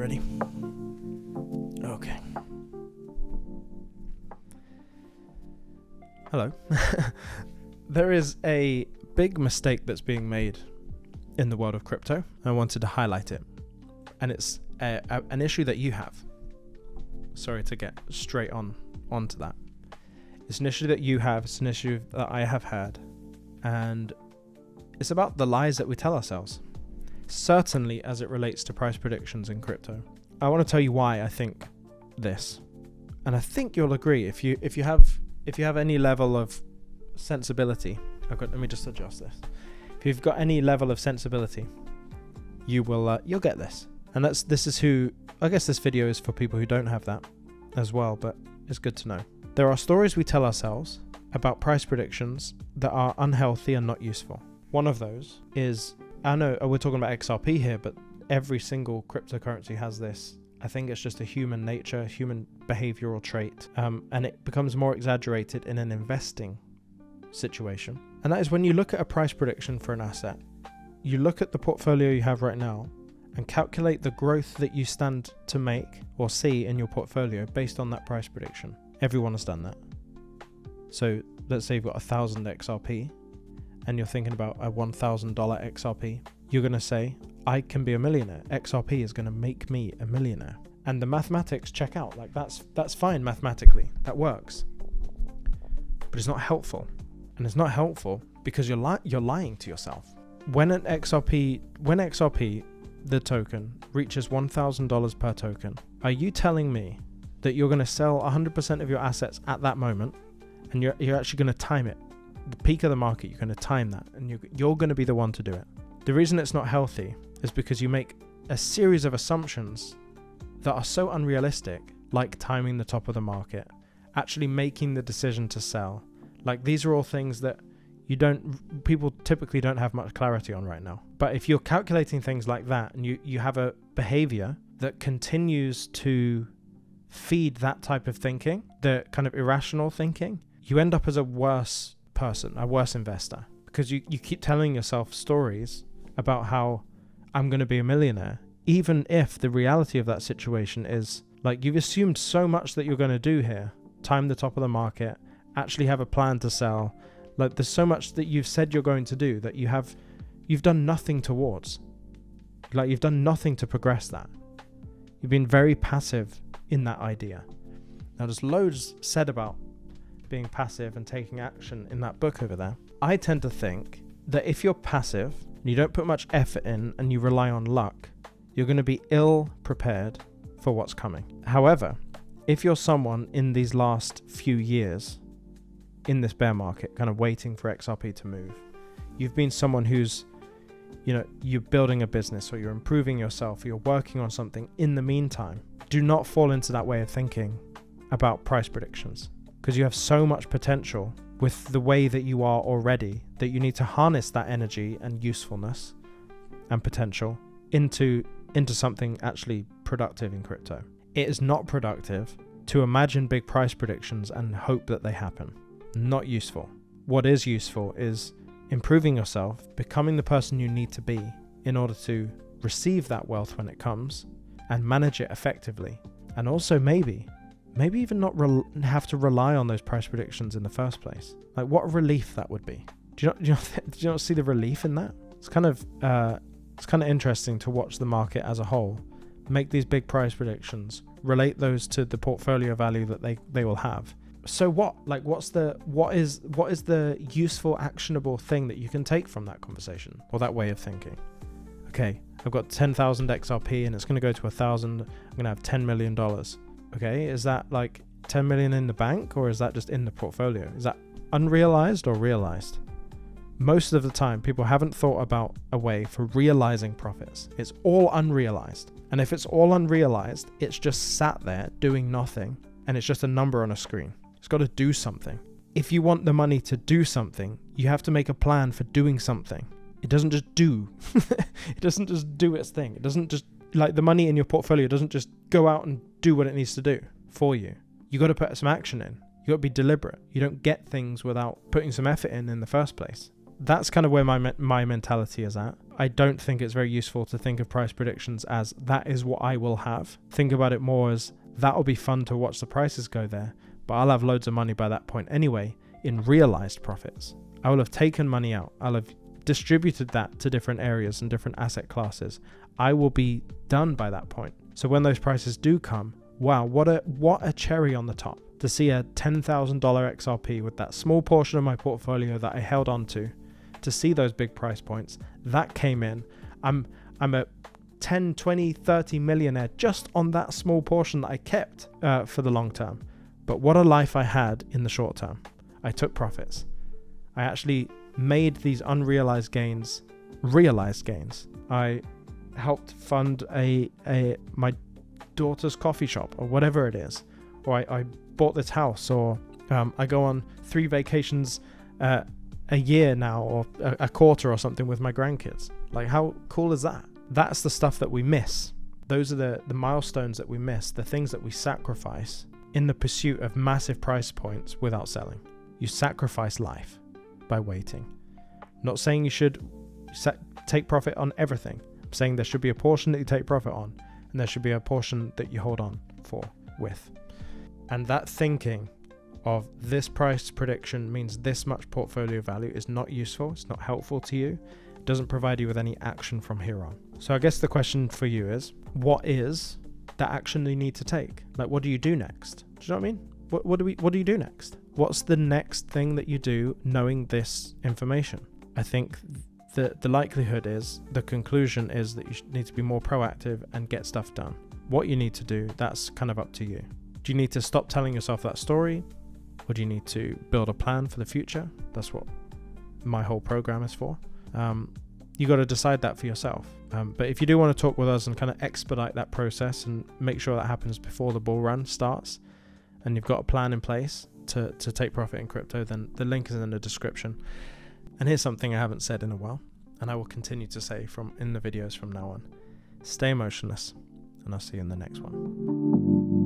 ready. Okay. Hello. There is a big mistake that's being made in the world of crypto. I wanted to highlight it. And it's an issue that you have. Sorry to get straight onto that. It's an issue that you have. It's an issue that I have had. And it's about the lies that we tell ourselves. Certainly as it relates to price predictions in crypto. I want to tell you why I think this. And I think you'll agree if you have any level of sensibility. Let me just adjust this. If you've got any level of sensibility, you'll get this. And this is who, I guess this video is for people who don't have that as well, but it's good to know. There are stories we tell ourselves about price predictions that are unhealthy and not useful. One of those is, I know we're talking about XRP here, but every single cryptocurrency has this. I think it's just a human nature, human behavioral trait, and it becomes more exaggerated in an investing situation. And that is when you look at a price prediction for an asset, you look at the portfolio you have right now and calculate the growth that you stand to make or see in your portfolio based on that price prediction. Everyone has done that. So let's say you've got 1,000 XRP and you're thinking about a $1,000 XRP. You're going to say, I can be a millionaire. XRP is going to make me a millionaire. And the mathematics check out. Like that's fine mathematically. That works. But it's not helpful. And it's not helpful because you're lying to yourself. When XRP, the token, reaches $1,000 per token, are you telling me that you're going to sell 100% of your assets at that moment and you're actually going to time it? The peak of the market, you're going to time that and you're going to be the one to do it. The reason it's not healthy is because you make a series of assumptions that are so unrealistic, like timing the top of the market, actually making the decision to sell. Like these are all things that people typically don't have much clarity on right now. But if you're calculating things like that and you have a behavior that continues to feed that type of thinking, the kind of irrational thinking, you end up as a worse person, a worse investor, because you keep telling yourself stories about how I'm going to be a millionaire, even if the reality of that situation is like you've assumed so much that you're going to do here, time the top of the market, actually have a plan to sell. Like there's so much that you've said you're going to do that you've done nothing towards. Like you've done nothing to progress that. You've been very passive in that idea. Now there's loads said about being passive and taking action in that book over there. I tend to think that if you're passive and you don't put much effort in and you rely on luck, you're going to be ill prepared for what's coming. However, if you're someone in these last few years in this bear market, kind of waiting for XRP to move, you've been someone who's, you're building a business or you're improving yourself or you're working on something in the meantime, do not fall into that way of thinking about price predictions because you have so much potential with the way that you are already that you need to harness that energy and usefulness and potential into something actually productive in crypto. It is not productive to imagine big price predictions and hope that they happen. Not useful. What is useful is improving yourself, becoming the person you need to be in order to receive that wealth when it comes and manage it effectively. And also maybe even not have to rely on those price predictions in the first place. Like what a relief that would be. Do you not see the relief in that? It's kind of interesting to watch the market as a whole make these big price predictions, relate those to the portfolio value that they will have. So what? Like what is the useful, actionable thing that you can take from that conversation or that way of thinking? Okay, I've got 10,000 XRP and it's going to go to 1,000. I'm going to have $10 million. Okay, is that like 10 million in the bank or is that just in the portfolio? Is that unrealized or realized? Most of the time, people haven't thought about a way for realizing profits. It's all unrealized. And if it's all unrealized, it's just sat there doing nothing and it's just a number on a screen. It's got to do something. If you want the money to do something, you have to make a plan for doing something. It doesn't just do. It doesn't just do its thing. It doesn't just, like the money in your portfolio doesn't just go out and do what it needs to do for you. You got to put some action in. You got to be deliberate. You don't get things without putting some effort in the first place. That's kind of where my mentality is at. I don't think it's very useful to think of price predictions as that is what I will have. Think about it more as that'll be fun to watch the prices go there, but I'll have loads of money by that point anyway in realized profits. I will have taken money out. I'll have distributed that to different areas and different asset classes. I will be done by that point. So when those prices do come, wow, what a cherry on the top to see a $10,000 XRP with that small portion of my portfolio that I held on to see those big price points that came in. I'm a 10, 20, 30 millionaire just on that small portion that I kept for the long term. But what a life I had in the short term. I took profits. I actually made these unrealized gains realized gains. I helped fund my daughter's coffee shop or whatever it is, or I bought this house, or I go on 3 vacations a year now, or a quarter or something with my grandkids. Like, how cool is that? That's the stuff that we miss. Those are the milestones that we miss, the things that we sacrifice in the pursuit of massive price points without selling. You sacrifice life by waiting. Not saying you should take profit on everything. I'm saying there should be a portion that you take profit on, and there should be a portion that you hold on with. And that thinking of this price prediction means this much portfolio value is not useful. It's not helpful to you. It doesn't provide you with any action from here on. So I guess the question for you is, what is the action you need to take? Like, what do you do next? Do you know what I mean? What do you do next? What's the next thing that you do knowing this information? I think the likelihood is, the conclusion is that you need to be more proactive and get stuff done. What you need to do, that's kind of up to you. Do you need to stop telling yourself that story? Or do you need to build a plan for the future? That's what my whole program is for. You got to decide that for yourself. But if you do want to talk with us and kind of expedite that process and make sure that happens before the bull run starts, and you've got a plan in place to take profit in crypto, then the link is in the description. And here's something I haven't said in a while, and I will continue to say in the videos from now on. Stay emotionless, and I'll see you in the next one.